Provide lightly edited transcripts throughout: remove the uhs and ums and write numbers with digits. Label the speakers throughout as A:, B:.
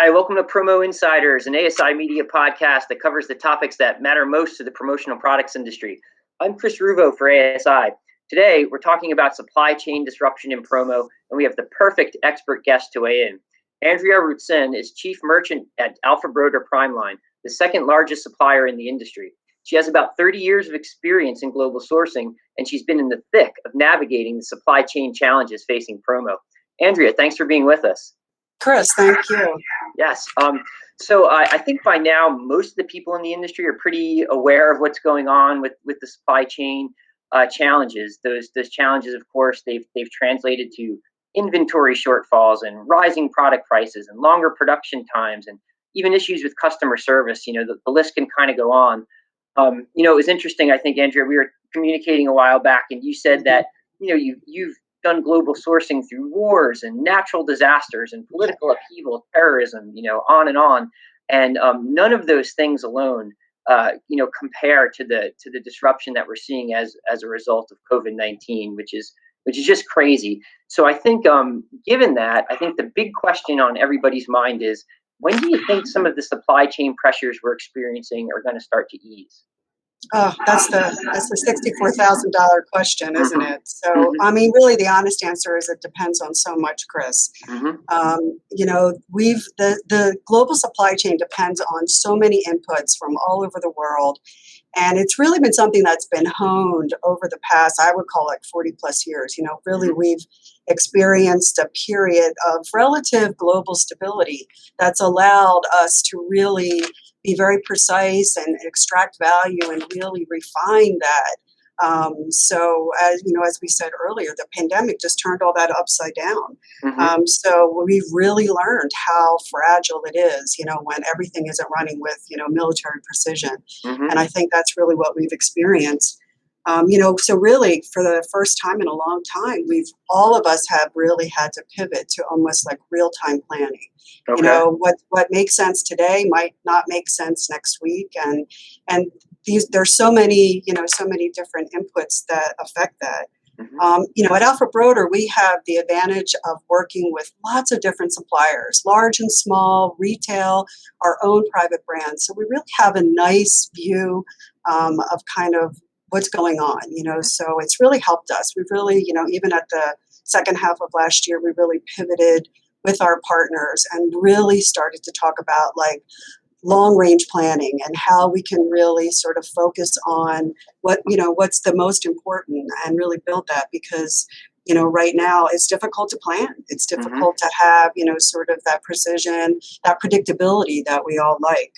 A: Hi, welcome to Promo Insiders, an ASI media podcast that covers the topics that matter most to the promotional products industry. I'm Chris Ruvo for ASI. Today, we're talking about supply chain disruption in promo, and we have the perfect expert guest to weigh in. Andrea Rutsin is chief merchant at Alpha Broder Primeline, the second largest supplier in the industry. She has about 30 years of experience in global sourcing, and she's been in the thick of navigating the supply chain challenges facing promo. Andrea, thanks for being with us.
B: Chris, thank you.
A: Yes. So I think by now, most of the people in the industry are pretty aware of what's going on with the supply chain challenges. Those challenges, of course, they've translated to inventory shortfalls and rising product prices and longer production times and even issues with customer service. The list can kind of go on. It was interesting. I think, Andrea, we were communicating a while back, and you said that you've done global sourcing through wars and natural disasters and political upheaval, terrorism, on and on. And none of those things alone, compare to the disruption that we're seeing as a result of COVID-19, which is just crazy. So I think, given that, I think the big question on everybody's mind is, when do you think some of the supply chain pressures we're experiencing are going to start to ease?
B: Oh, that's the $64,000 question, isn't it? So, I mean, really, the honest answer is it depends on so much, Chris. The global supply chain depends on so many inputs from all over the world. And it's really been something that's been honed over the past, I would call it 40 plus years. Really, we've experienced a period of relative global stability that's allowed us to really be very precise and extract value and really refine that. So as we said earlier, the pandemic just turned all that upside down. So we've really learned how fragile it is, when everything isn't running with, military precision. And I think that's really what we've experienced. So really, for the first time in a long time, all of us have really had to pivot to almost like real-time planning.
A: Okay.
B: What makes sense today might not make sense next week, and there's so many different inputs that affect that. At Alpha Broder, we have the advantage of working with lots of different suppliers, large and small, retail, our own private brands. So we really have a nice view of kind of what's going on, so it's really helped us. We've really, even at the second half of last year, we really pivoted with our partners and really started to talk about like long range planning and how we can really sort of focus on what's the most important and really build that, because right now it's difficult to plan. It's difficult to have, sort of that precision, that predictability that we all like.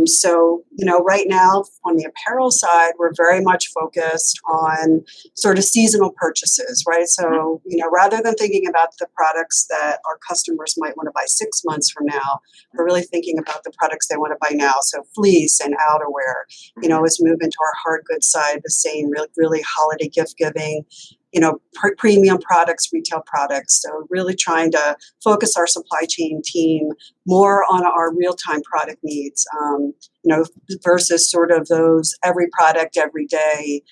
B: So, right now on the apparel side, we're very much focused on sort of seasonal purchases, right? So, rather than thinking about the products that our customers might want to buy 6 months from now, we're really thinking about the products they want to buy now. So fleece and outerwear, is moving to our hard goods side, the same really holiday gift giving, premium products, retail products. So really trying to focus our supply chain team more on our real-time product needs, versus sort of those every product, every day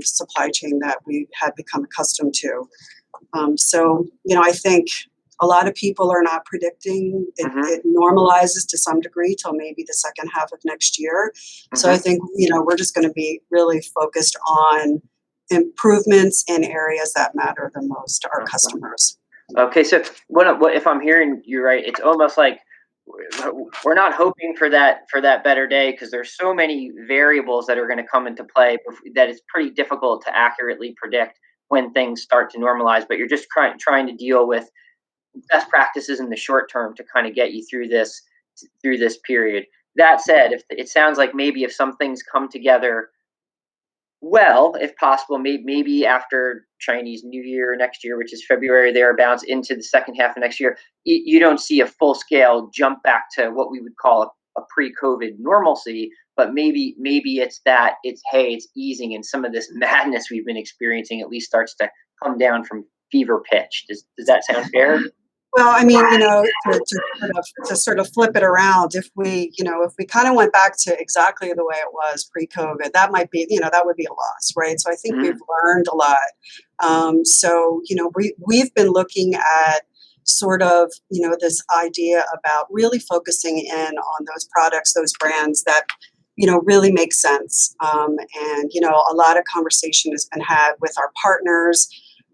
B: supply chain that we had become accustomed to. So, I think a lot of people are not predicting it normalizes to some degree till maybe the second half of next year. So I think, we're just going to be really focused on improvements in areas that matter the most to our customers.
A: Okay, so what if I'm hearing you right? It's almost like we're not hoping for that better day, because there's so many variables that are going to come into play that it's pretty difficult to accurately predict when things start to normalize. But you're just trying to deal with best practices in the short term to kind of get you through this period. That said, if it sounds like maybe if some things come together well, if possible, maybe after Chinese New Year next year, which is February thereabouts, into the second half of next year, you don't see a full-scale jump back to what we would call a pre-COVID normalcy, but maybe it's easing, and some of this madness we've been experiencing at least starts to come down from fever pitch. Does that sound fair?
B: Well, I mean, to sort of flip it around, if we kind of went back to exactly the way it was pre-COVID, that might be, that would be a loss, right? So I think we've learned a lot. So, we've been looking at sort of, this idea about really focusing in on those products, those brands that, really make sense. And, a lot of conversation has been had with our partners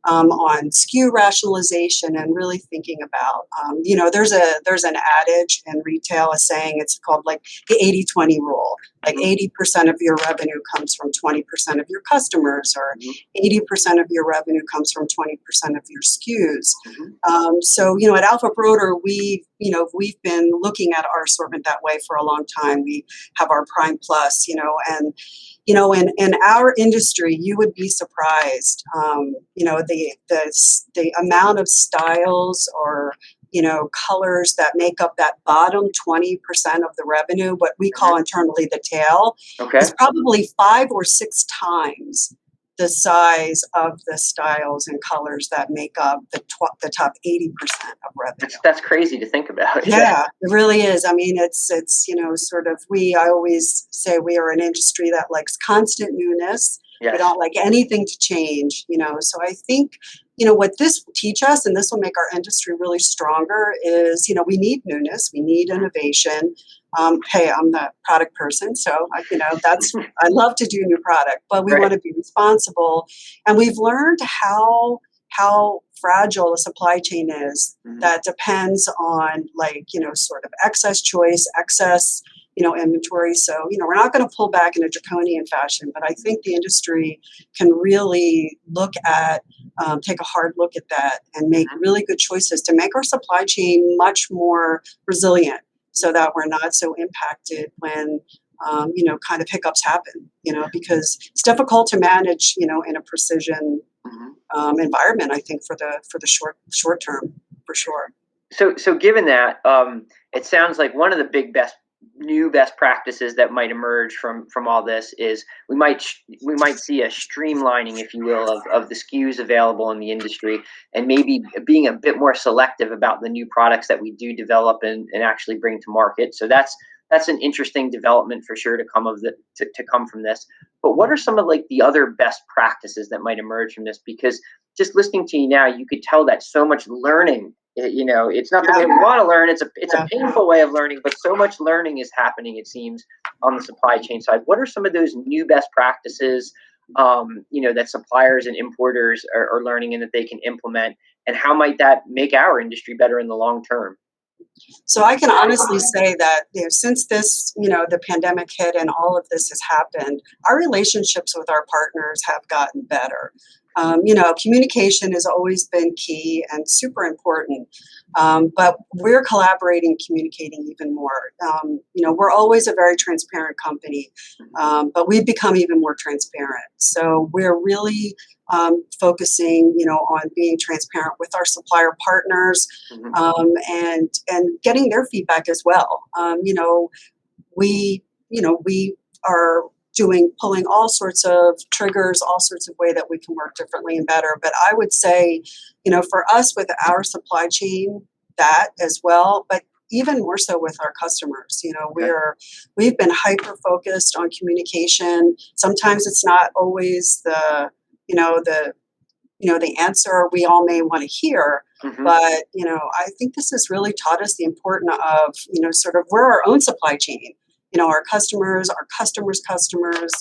B: on SKU rationalization and really thinking about, there's an adage in retail, a saying, it's called like the 80-20 rule. Like
A: Mhm.
B: 80% of your revenue comes from 20% of your customers, or
A: Mhm.
B: 80% of your revenue comes from 20% of your SKUs.
A: Mhm.
B: So, at Alpha Broder, we've been looking at our assortment that way for a long time. We have our Prime Plus, and in our industry, you would be surprised, the amount of styles or colors that make up that bottom 20% of the revenue, what we call
A: Mhm.
B: internally the tail,
A: Okay.
B: is probably 5 or 6 times the size of the styles and colors that make up the top 80% of revenue.
A: That's crazy to think about. Yeah.
B: Yeah, it really is. I mean, it's sort of, I always say we are an industry that likes constant newness. We
A: Yes.
B: don't like anything to change. So I think, what this will teach us, and this will make our industry really stronger, is, we need newness, we need innovation. Hey, I'm the product person, so I love to do new product, but we
A: Right.
B: want to be responsible, and we've learned how fragile a supply chain is,
A: Mhm.
B: that depends on, like, sort of excess choice, excess, inventory. So, we're not going to pull back in a draconian fashion, but I think the industry can really take a hard look at that and make
A: Mhm.
B: really good choices to make our supply chain much more resilient, so that we're not so impacted when, kind of hiccups happen, because it's difficult to manage, in a precision
A: Mhm.
B: environment, I think, for the short term, for sure.
A: So given that, it sounds like one of the new best practices that might emerge from all this is we might see a streamlining, if you will, of the SKUs available in the industry, and maybe being a bit more selective about the new products that we do develop and actually bring to market. So that's an interesting development for sure to come from this. But what are some of like the other best practices that might emerge from this? Because just listening to you now, you could tell that so much learning, it's not the way
B: Yeah,
A: we want to learn. It's a
B: yeah.
A: painful way of learning, but so much learning is happening, it seems, on the supply chain side. What are some of those new best practices, that suppliers and importers are learning and that they can implement, and how might that make our industry better in the long term?
B: So I can honestly say that, since the pandemic hit and all of this has happened, our relationships with our partners have gotten better. Communication has always been key and super important, but we're collaborating, communicating even more. We're always a very transparent company, but we've become even more transparent. So we're really focusing, on being transparent with our supplier partners,
A: Hmm.
B: and getting their feedback as well. We are pulling all sorts of triggers, all sorts of way that we can work differently and better. But I would say, for us with our supply chain, that as well, but even more so with our customers.
A: Okay.
B: We've been hyper focused on communication. Sometimes it's not always the answer we all may want to hear.
A: Hmm.
B: But, I think this has really taught us the importance of, sort of, we're our own supply chain. Our customers, our customers' customers,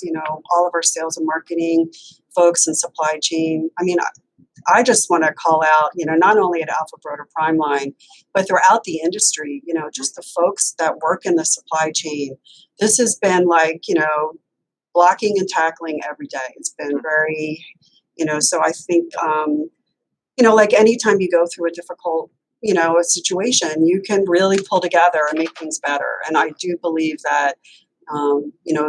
B: all of our sales and marketing folks and supply chain. I mean, I just want to call out, not only at Alpha Broder Primeline, but throughout the industry, just the folks that work in the supply chain. This has been like, blocking and tackling every day. It's been very, so I think, like anytime you go through a difficult, a situation, you can really pull together and make things better. And I do believe that,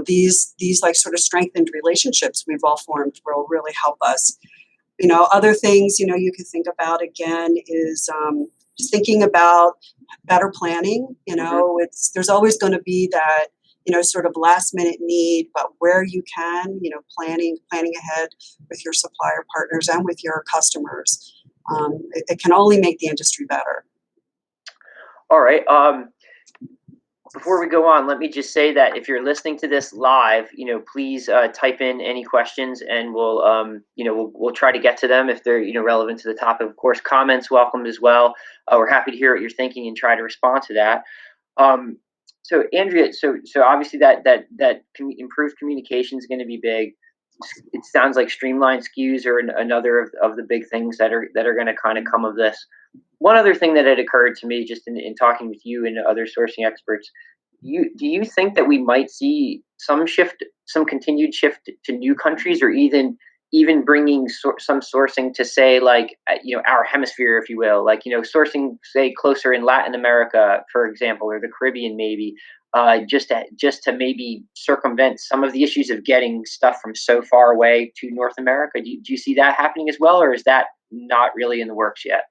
B: these like sort of strengthened relationships we've all formed will really help us. Other things, you can think about again is, just thinking about better planning.
A: Hmm.
B: There's always going to be that, sort of last minute need, but where you can, planning ahead with your supplier partners and with your customers, it can only make the industry better.
A: All right. Before we go on, let me just say that if you're listening to this live, please type in any questions, and we'll try to get to them if they're relevant to the topic. Of course, comments welcomed as well. We're happy to hear what you're thinking and try to respond to that. Um, so Andrea, so obviously that improved communication is going to be big. It sounds like streamlined SKUs are another of the big things that are going to kind of come of this. One other thing that had occurred to me just in talking with you and other sourcing experts, do you think that we might see some continued shift to new countries, or even bringing some sourcing to, say, like our hemisphere, if you will, like sourcing, say, closer in Latin America, for example, or the Caribbean, maybe, just to maybe circumvent some of the issues of getting stuff from so far away to North America. Do you see that happening as well, or is that not really in the works yet?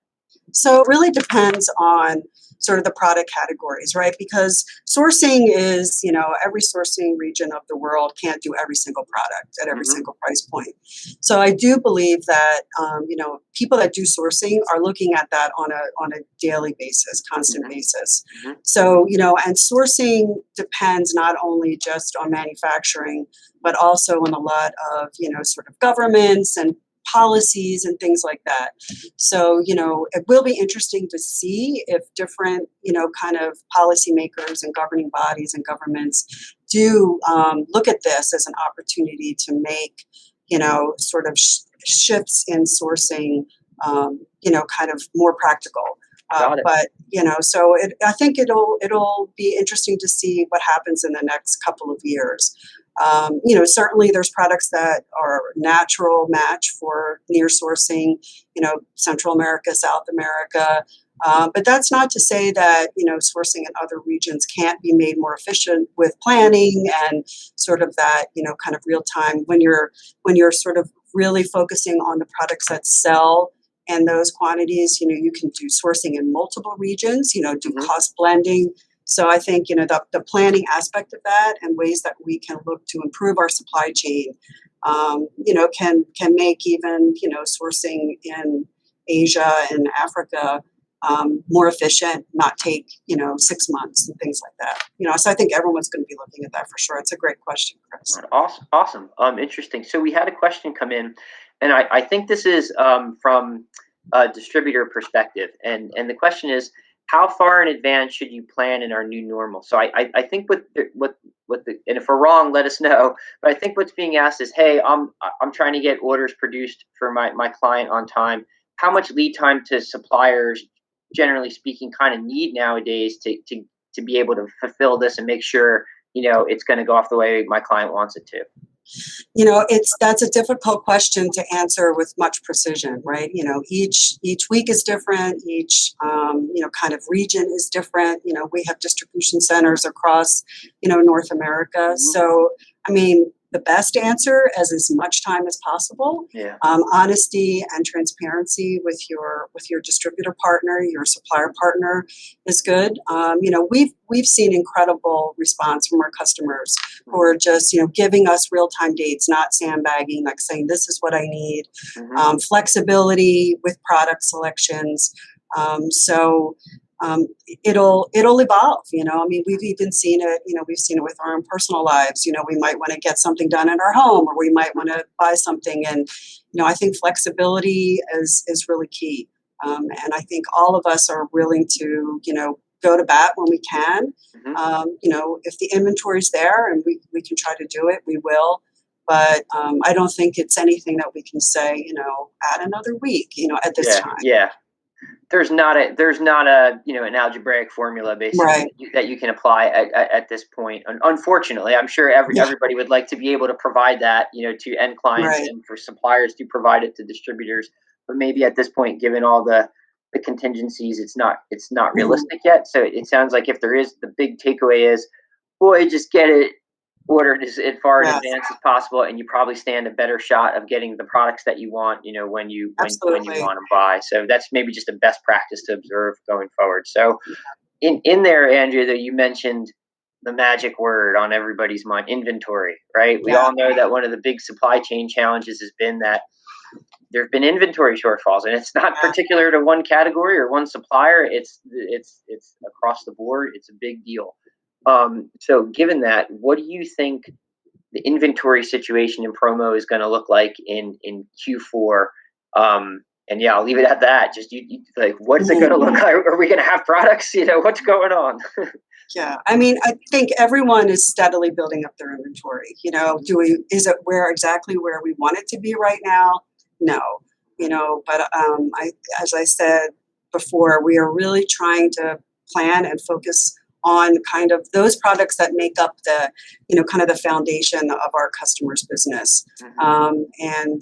B: So it really depends on sort of the product categories, right? Because sourcing is, every sourcing region of the world can't do every single product at every
A: Hmm.
B: single price point. So I do believe that, people that do sourcing are looking at that on a daily basis, constant
A: Hmm.
B: basis.
A: Hmm.
B: So, and sourcing depends not only just on manufacturing, but also on a lot of, sort of governments and policies and things like that. So, it will be interesting to see if different, kind of policymakers and governing bodies and governments do look at this as an opportunity to make, sort of shifts in sourcing, kind of more practical.
A: Got it.
B: But so I think it'll be interesting to see what happens in the next couple of years. Certainly there's products that are natural match for near sourcing, Central America, South America. But that's not to say that, sourcing in other regions can't be made more efficient with planning and sort of that, kind of real time when you're sort of really focusing on the products that sell and those quantities, you can do sourcing in multiple regions, do
A: Hmm.
B: cost blending. So I think, the planning aspect of that and ways that we can look to improve our supply chain, can make even, sourcing in Asia and Africa more efficient, not take, 6 months and things like that. So I think everyone's going to be looking at that for sure. It's a great question, Chris.
A: Awesome, awesome. Interesting. So we had a question come in, and I think this is from a distributor perspective, and the question is, how far in advance should you plan in our new normal? So I think and if we're wrong, let us know. But I think what's being asked is, hey, I'm trying to get orders produced for my client on time. How much lead time to suppliers, generally speaking, kind of need nowadays to be able to fulfill this and make sure it's going to go off the way my client wants it to?
B: That's a difficult question to answer with much precision, right? Each week is different. Each kind of region is different. We have distribution centers across North America.
A: Hmm.
B: So I mean, the best answer as much time as possible.
A: Yeah.
B: Honesty and transparency with your distributor partner, your supplier partner, is good. We've seen incredible response from our customers who are just giving us real time dates, not sandbagging, like saying this is what I need.
A: Hmm.
B: Flexibility with product selections. So it'll evolve. I mean, we've even seen it. We've seen it with our own personal lives. We might want to get something done in our home, or we might want to buy something, and I think flexibility is really key. And I think all of us are willing to go to bat when we can.
A: Hmm.
B: If the inventory's there and we can try to do it, we will. But I don't think it's anything that we can say, add another week, at this
A: Yeah.
B: time.
A: Yeah. There's not a an algebraic formula basically
B: Right.
A: that you can apply at this point. Unfortunately, I'm sure
B: Yeah.
A: everybody would like to be able to provide that to end clients
B: Right.
A: and for suppliers to provide it to distributors. But maybe at this point, given all the contingencies, it's not
B: Mhm.
A: realistic yet. So it sounds like if there is, the big takeaway is, boy, just get it ordered as far in
B: Yes.
A: advance as possible, and you probably stand a better shot of getting the products that you want, when you
B: Absolutely.
A: want to buy. So that's maybe just a best practice to observe going forward. So in there, Andrea, though, you mentioned the magic word on everybody's mind, inventory, right? We
B: Yeah.
A: all know that one of the big supply chain challenges has been that there have been inventory shortfalls, and it's not
B: Yeah.
A: particular to one category or one supplier. It's across the board. It's a big deal. So given that, what do you think the inventory situation in promo is going to look like in Q4? And yeah, I'll leave it at that. Just like, what is it going to look like? Are we going to have products? What's going on?
B: Yeah, I mean, I think everyone is steadily building up their inventory. Is it exactly where we want it to be right now? No, but as I said before, we are really trying to plan and focus on kind of those products that make up the, kind of the foundation of our customers' business. And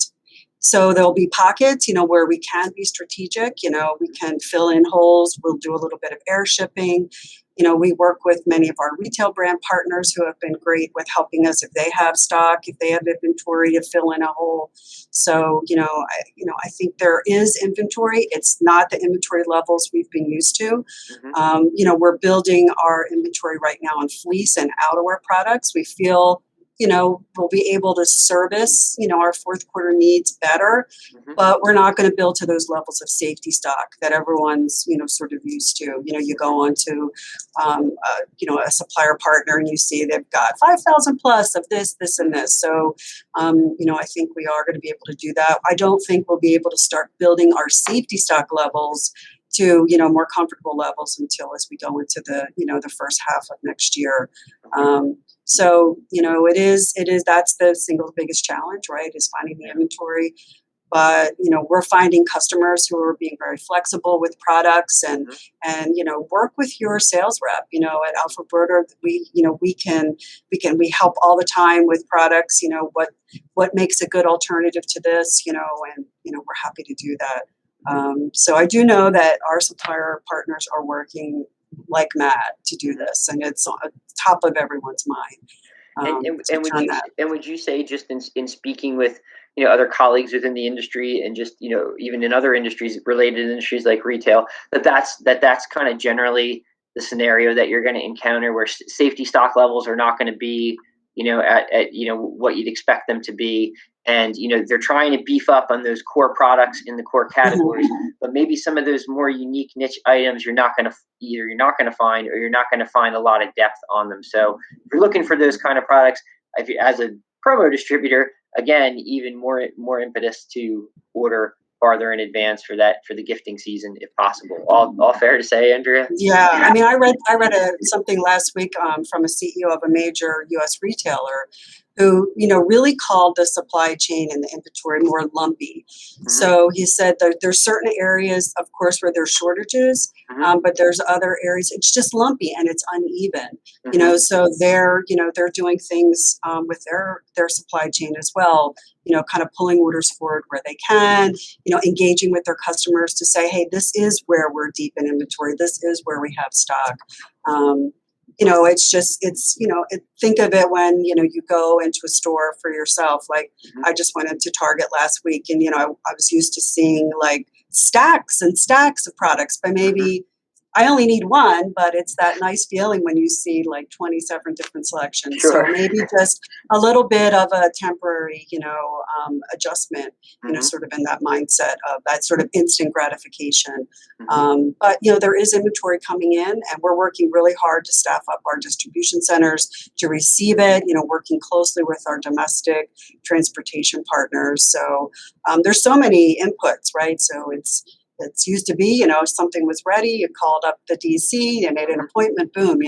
B: so there'll be pockets, where we can be strategic, we can fill in holes. We'll do a little bit of air shipping. We work with many of our retail brand partners who have been great with helping us if they have stock, if they have inventory to fill in a hole. So, I think there is inventory. It's not the inventory levels we've been used to. We're building our inventory right now on fleece and outerwear products. We feel we'll be able to service, our fourth quarter needs better, but we're not going to build to those levels of safety stock that everyone's, sort of used to. You go on to, a supplier partner and you see they've got 5,000 plus of this, and this. So, I think we are going to be able to do that. I don't think we'll be able to start building our safety stock levels to, more comfortable levels until as we go into the, the first half of next year. So, that's the single biggest challenge, right, is finding the inventory. But, we're finding customers who are being very flexible with products and work with your sales rep. At Alpha Broder, we help all the time with products, what makes a good alternative to this, and, we're happy to do that. So I do know that our supplier partners are working like mad to do this, and it's on top of everyone's mind.
A: Would you say, just in speaking with other colleagues within the industry, and just even in other industries, related industries like retail, that's kind of generally the scenario that you're going to encounter, where safety stock levels are not going to be at what you'd expect them to be, and they're trying to beef up on those core products in the core categories, but maybe some of those more unique niche items you're not going to find, or you're not going to find a lot of depth on them. So if you're looking for those kind of products, as a promo distributor, again, even more impetus to order farther in advance for the gifting season, if possible. All fair to say, Andrea?
B: Yeah, I mean, I read something last week from a CEO of a major U.S. retailer who, really called the supply chain and the inventory more lumpy. So he said that there's certain areas, of course, where there's shortages, but there's other areas it's just lumpy and it's uneven. So they're doing things with their supply chain as well. Kind of pulling orders forward where they can. Engaging with their customers to say, hey, this is where we're deep in inventory. This is where we have stock. Think of it when, you go into a store for yourself. Like I just went into Target last week and, I was used to seeing like stacks and stacks of products, but maybe I only need one, but it's that nice feeling when you see like 27 different selections.
A: Sure.
B: So maybe just a little bit of a temporary, adjustment, sort of in that mindset of that sort of instant gratification. But, there is inventory coming in, and we're working really hard to staff up our distribution centers to receive it, working closely with our domestic transportation partners. So there's so many inputs, right? So it's used to be, if something was ready, you called up the DC, you made an appointment, boom,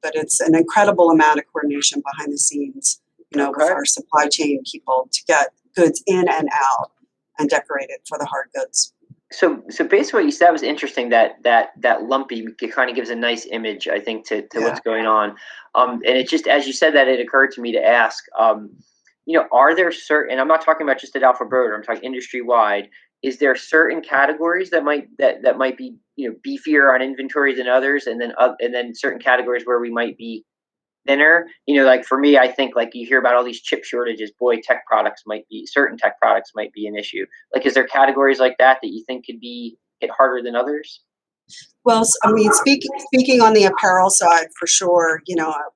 B: but it's an incredible amount of coordination behind the scenes, with our supply chain people to get goods in and out and decorated for the hard goods.
A: So basically what you said was interesting, that lumpy kind of gives a nice image, I think, to what's going on. And it just, as you said that, it occurred to me to ask, are there certain, and I'm not talking about just at Alpha Broder, I'm talking industry wide, is there certain categories that might be beefier on inventory than others, and then certain categories where we might be thinner? Like for me, I think like you hear about all these chip shortages. Boy, certain tech products might be an issue. Like, is there categories like that you think could be hit harder than others?
B: Well, I mean, speaking on the apparel side, for sure,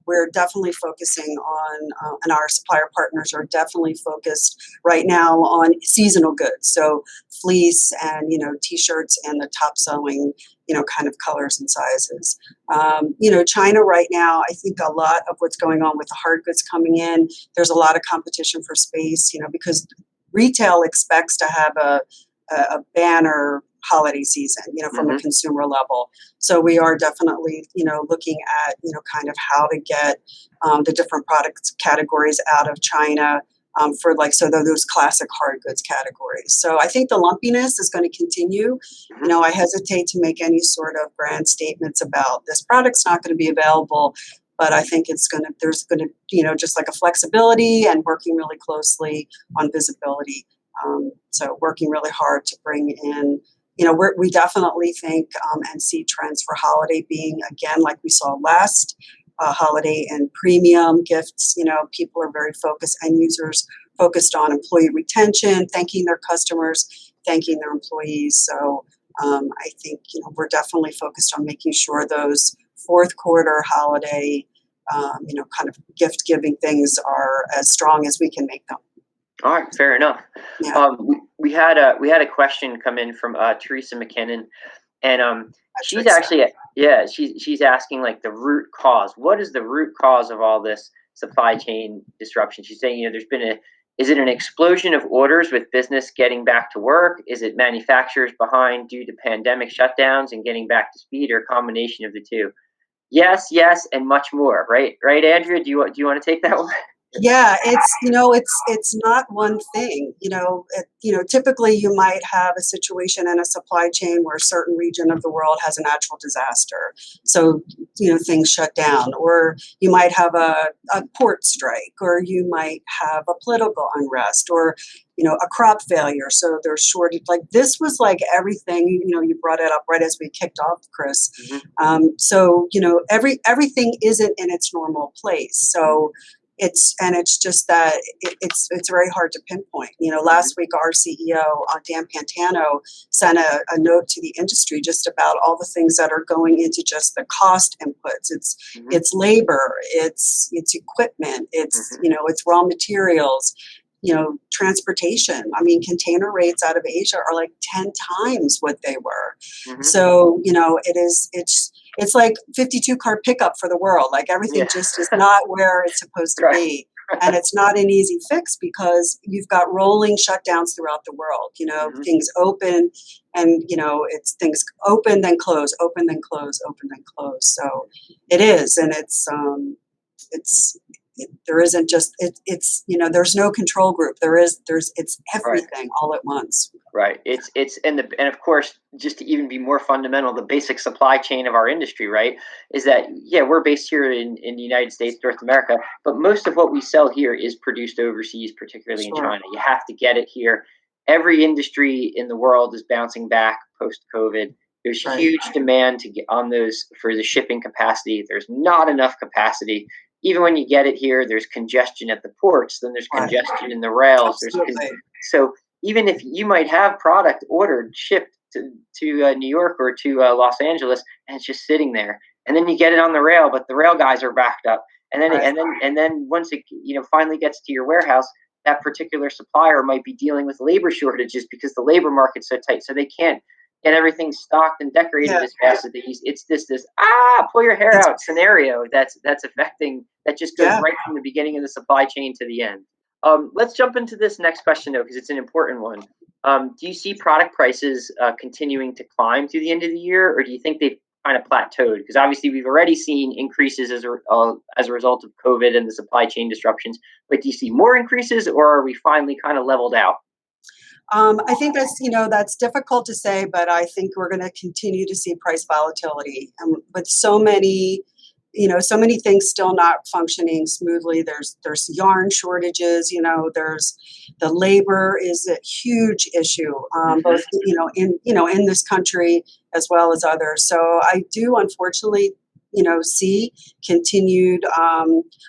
B: we're definitely focusing on, and our supplier partners are definitely focused right now on seasonal goods. So fleece and, t-shirts and the top sewing, kind of colors and sizes. China right now, I think a lot of what's going on with the hard goods coming in, there's a lot of competition for space, because retail expects to have a banner holiday season, from a
A: Hmm.
B: consumer level. So we are definitely, looking at, kind of how to get the different product categories out of China, for like, so those classic hard goods categories. So I think the lumpiness is going to continue.
A: Hmm.
B: I hesitate to make any sort of grand statements about this product's not going to be available. But I think there's going to, just like a flexibility and working really closely on visibility. So working really hard to bring in, we definitely think and see trends for holiday being, again, like we saw last holiday, and premium gifts. People are very focused, end users focused on employee retention, thanking their customers, thanking their employees. So I think, we're definitely focused on making sure those fourth quarter holiday, kind of gift giving things are as strong as we can make them.
A: All right, fair enough.
B: Yeah,
A: We had a question come in from Teresa McKinnon, and she's
B: Teresa.
A: actually, yeah, she's asking like the root cause. What is the root cause of all this supply chain disruption? She's saying, there's been is it an explosion of orders with business getting back to work? Is it manufacturers behind due to pandemic shutdowns and getting back to speed, or a combination of the two? Yes, yes, and much more. Right, Andrea. Do you want to take that one?
B: Yeah, it's not one thing. Typically you might have a situation in a supply chain where a certain region of the world has a natural disaster, so things shut down, or you might have a port strike, or you might have a political unrest, or a crop failure. So there's shortage. Like this was like everything. You brought it up right as we kicked off, Chris.
A: Hmm.
B: So everything isn't in its normal place. So it's just that it's very hard to pinpoint.
A: Hmm.
B: Last week our CEO, Dan Pantano, sent a note to the industry just about all the things that are going into just the cost inputs.
A: Hmm.
B: It's labor, it's equipment, it's
A: Hmm.
B: it's raw materials, transportation. I mean, container rates out of Asia are like 10 times what they were.
A: Hmm.
B: So, it's like 52 car pickup for the world. Like everything
A: Yeah.
B: just is not where it's supposed to
A: Right.
B: be. And it's not an easy fix because you've got rolling shutdowns throughout the world.
A: Hmm.
B: Things open and, it's things open, then close, open, then close, open, then close. So it is. And it's, there isn't just, it's, there's no control group. It's
A: Right.
B: everything all at once.
A: Right. It's and of course, just to even be more fundamental, the basic supply chain of our industry, right, is that, yeah, we're based here in the United States, North America, but most of what we sell here is produced overseas, particularly in
B: Sure.
A: China. You have to get it here. Every industry in the world is bouncing back post COVID. There's
B: Right.
A: huge demand to get on those for the shipping capacity. There's not enough capacity. Even when you get it here, there's congestion at the ports, then there's
B: Right.
A: congestion in the rails.
B: Absolutely.
A: So even if you might have product ordered, shipped to New York or to Los Angeles, and it's just sitting there, and then you get it on the rail, but the rail guys are backed up,
B: Right.
A: and then once it finally gets to your warehouse, that particular supplier might be dealing with labor shortages because the labor market's so tight, so they can't get everything stocked and decorated
B: Yeah.
A: as fast as they used. It's this pull your hair
B: It's
A: out scenario that's affecting, that just goes
B: yeah.
A: right from the beginning of the supply chain to the end. Let's jump into this next question though, because it's an important one. Do you see product prices continuing to climb through the end of the year, or do you think they've kind of plateaued? Because obviously we've already seen increases as a result of COVID and the supply chain disruptions. But do you see more increases, or are we finally kind of leveled out?
B: I think that's difficult to say, but I think we're going to continue to see price volatility, and with so many things still not functioning smoothly. There's yarn shortages. There's the labor is a huge issue,
A: Hmm.
B: both in this country as well as others. So I do unfortunately see continued, I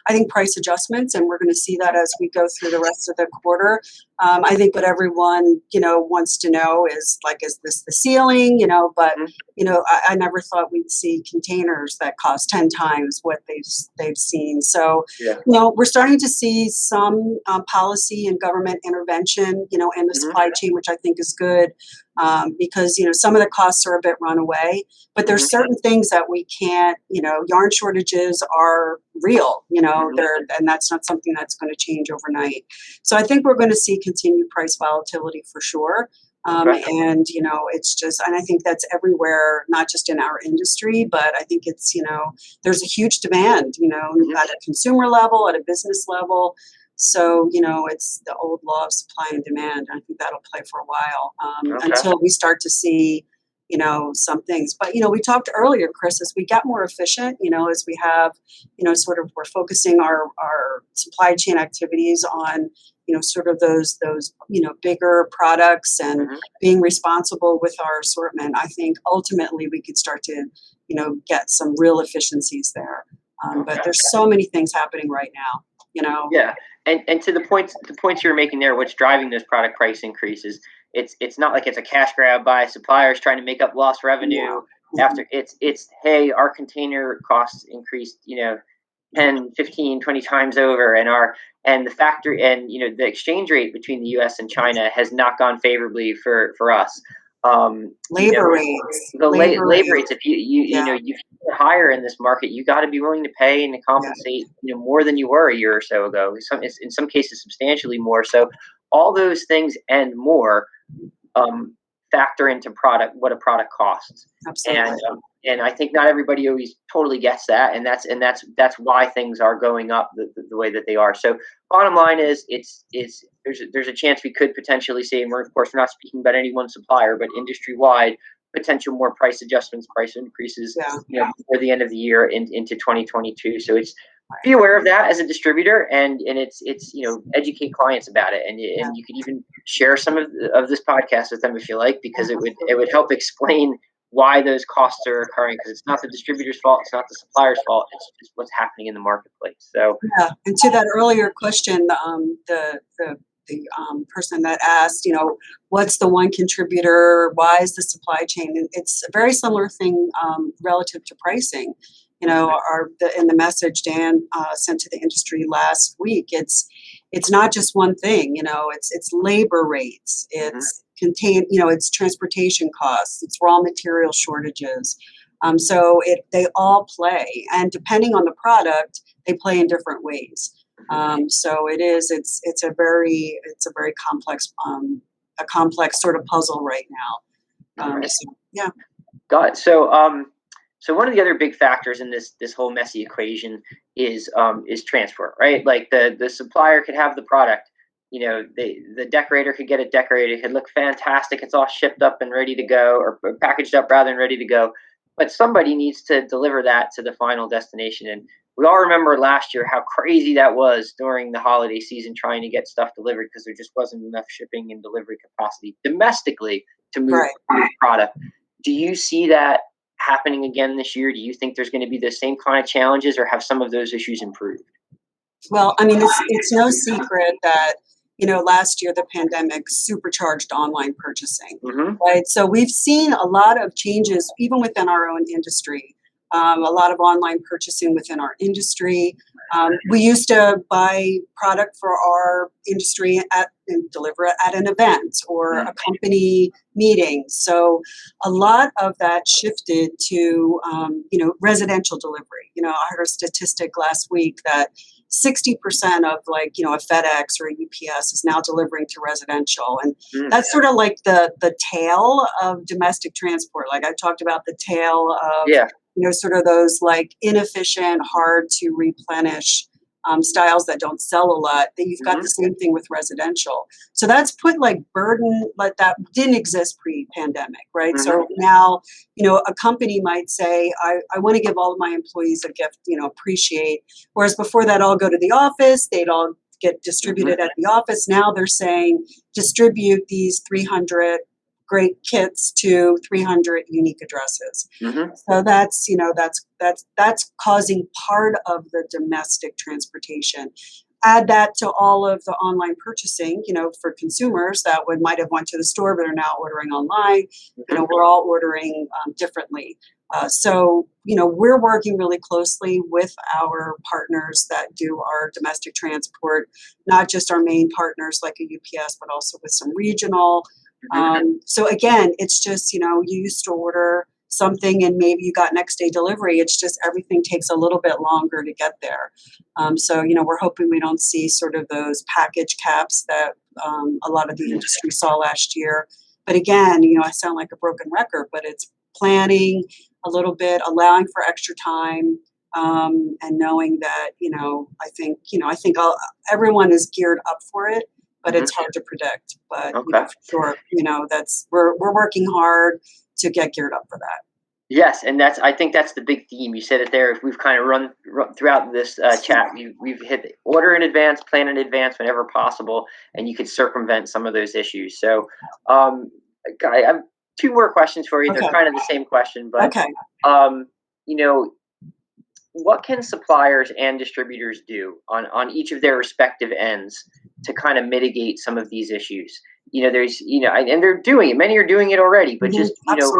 B: think, price adjustments, and we're going to see that as we go through the rest of the quarter. I think what everyone, wants to know is like, is this the ceiling? But
A: Mhm.
B: I never thought we'd see containers that cost 10 times what they've seen. So,
A: Yeah.
B: we're starting to see some policy and government intervention, in the
A: Mhm.
B: supply chain, which I think is good, because some of the costs are a bit runaway. But
A: Mhm.
B: there's certain things that we can't. Yarn shortages are real.
A: Mhm.
B: And that's not something that's going to change overnight. So I think we're going to see continued price volatility for sure.
A: Okay.
B: And it's just, and I think that's everywhere, not just in our industry, but I think it's, there's a huge demand,
A: Mhm.
B: at a consumer level, at a business level. So, it's the old law of supply and demand. I think that'll play for a while,
A: Okay.
B: until we start to see, some things. But, we talked earlier, Chris, as we got more efficient, as we have, sort of we're focusing our supply chain activities on, sort of those, bigger products and
A: Mhm.
B: being responsible with our assortment. I think ultimately we could start to, get some real efficiencies there. But
A: Okay.
B: there's so many things happening right now,
A: Yeah, and to the points you're making there, what's driving those product price increases? It's not like it's a cash grab by suppliers trying to make up lost
B: Yeah.
A: revenue
B: Mhm.
A: after it's hey, our container costs increased,
B: Yeah.
A: 10, 15, 20 times over, and the factory and the exchange rate between the US and
B: Yes.
A: China has not gone favorably for us. Um, you know,
B: Labor rates,
A: the
B: labor
A: labor rates,
B: rates.
A: if
B: Yeah.
A: you higher in this market, you got to be willing to pay and to
B: Yeah.
A: compensate, more than you were a year or so ago. In some cases, substantially more. So, all those things and more um, factor into what a product costs, and
B: Absolutely.
A: I think not everybody always totally gets that, and that's why things are going up the way that they are. So, bottom line is, there's a chance we could potentially see, and we're not speaking about any one supplier, but industry wide potential more price adjustments, price increases,
B: Yeah.
A: before the end of the year into 2022. So it's be
B: Right.
A: aware of that as a distributor, and it's educate clients about it, and
B: Yeah.
A: you could even share some of this podcast with them if you like,
B: Yeah.
A: because it would
B: Absolutely.
A: help explain why those costs are occurring, because it's not the distributor's fault, it's not the supplier's fault, it's just what's happening in the marketplace. So
B: Yeah, and to that earlier question, the person that asked, what's the one contributor? Why is the supply chain? And it's a very similar thing, relative to pricing.
A: mhm,
B: In the message Dan sent to the industry last week, it's not just one thing. It's labor rates,
A: mhm,
B: it's transportation costs, it's raw material shortages. So they all play, and depending on the product, they play in different ways.
A: mhm.
B: So it's a very complex sort of puzzle right now.
A: All right.
B: So yeah.
A: Got it. So one of the other big factors in this whole messy equation is transport, right? Like the supplier could have the product, the decorator could get it decorated, it could look fantastic, it's all shipped up and ready to go, or packaged up rather and ready to go, but somebody needs to deliver that to the final destination. And we all remember last year how crazy that was during the holiday season trying to get stuff delivered because there just wasn't enough shipping and delivery capacity domestically to
B: Right.
A: move product. Do you see that happening again this year? Do you think there's going to be the same kind of challenges, or have some of those issues improved?
B: Well, I mean, it's no secret that, last year the pandemic supercharged online purchasing,
A: Hmm.
B: right? So we've seen a lot of changes even within our own industry. A lot of online purchasing within our industry. We used to buy product for our industry and deliver it at an event or a company meeting. So a lot of that shifted to, residential delivery. I heard a statistic last week that 60% of, like, a FedEx or a UPS is now delivering to residential. And
A: Mm.
B: that's sort of like the tail of domestic transport. Like I talked about the tail of,
A: Yeah.
B: sort of those like inefficient, hard to replenish styles that don't sell a lot. That you've got
A: Hmm.
B: the same thing with residential. So that's put like burden like that didn't exist pre-pandemic, right?
A: Hmm.
B: So now, a company might say, I want to give all of my employees a gift, appreciate. Whereas before that all go to the office, they'd all get
A: Hmm.
B: distributed at the office. Now they're saying distribute these 300 great kits to 300 unique addresses.
A: Hmm.
B: So that's, that's causing part of the domestic transportation. Add that to all of the online purchasing, for consumers that might have went to the store but are now ordering online.
A: Hmm.
B: We're all ordering differently. So, we're working really closely with our partners that do our domestic transport, not just our main partners like a UPS, but also with some regional.
A: Hmm.
B: So again, it's just, you used to order something and maybe you got next day delivery. It's just everything takes a little bit longer to get there. So, we're hoping we don't see sort of those package caps that a lot of the industry saw last year. But again, I sound like a broken record, but it's planning a little bit, allowing for extra time, and knowing that, I think everyone is geared up for it, but
A: Hmm.
B: it's hard to predict. But
A: Okay.
B: for sure, that's we're working hard to get geared up for that.
A: Yes, and I think that's the big theme. You said it there. If we've kind of run throughout this chat, we've hit order in advance, plan in advance whenever possible, and you could circumvent some of those issues. So, um, I have two more questions for you. They're
B: Okay.
A: kind of the same question, but
B: Okay.
A: um, you know, what can suppliers and distributors do on each of their respective ends to kind of mitigate some of these issues? There's, and they're doing it. Many are doing it already, but just,
B: Absolutely.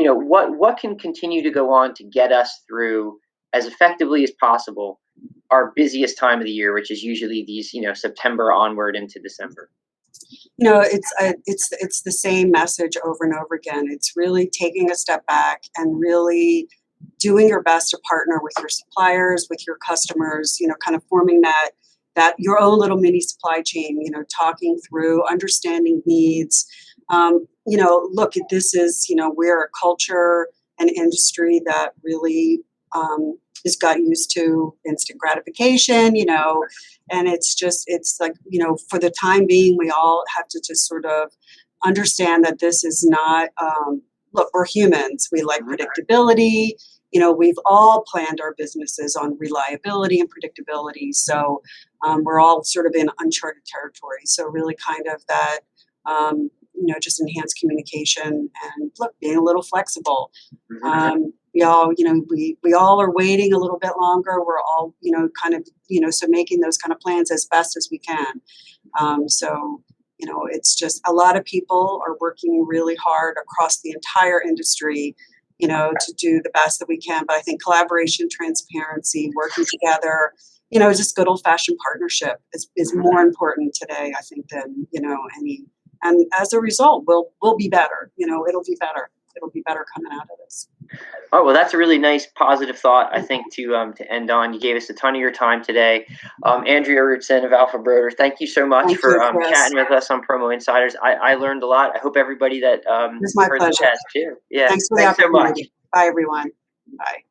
A: what can continue to go on to get us through as effectively as possible our busiest time of the year, which is usually these, September onward into December.
B: It's the same message over and over again. It's really taking a step back and really doing your best to partner with your suppliers, with your customers, kind of forming that your own little mini supply chain, talking through, understanding needs. Look, this is, we're a culture and industry that really has got used to instant gratification, and it's like, for the time being, we all have to just sort of understand that this is not, look, we're humans. We like
A: Mhm.
B: predictability. We've all planned our businesses on reliability and predictability. So we're all sort of in uncharted territory. So really kind of that, just enhanced communication and look, being a little flexible.
A: Mhm.
B: We all are waiting a little bit longer. We're all, kind of, so making those kind of plans as best as we can. So, it's just a lot of people are working really hard across the entire industry, to do the best that we can. But I think collaboration, transparency, working together, just good old fashioned partnership is
A: Mhm.
B: more important today, I think, than, any. And as a result, we'll be better. It'll be better. It'll be better coming out of this.
A: Oh, well, that's a really nice positive thought, I think, to end on. You gave us a ton of your time today. Andrea Rootson of Alpha Broder, thank you so much
B: Thank you,
A: for
B: Chris.
A: chatting with us on Promo Insiders. I learned a lot. I hope everybody that
B: It was my
A: heard this
B: pleasure.
A: has too. Yes,
B: Thanks for the
A: thanks so much.
B: opportunity. Bye, everyone. Bye.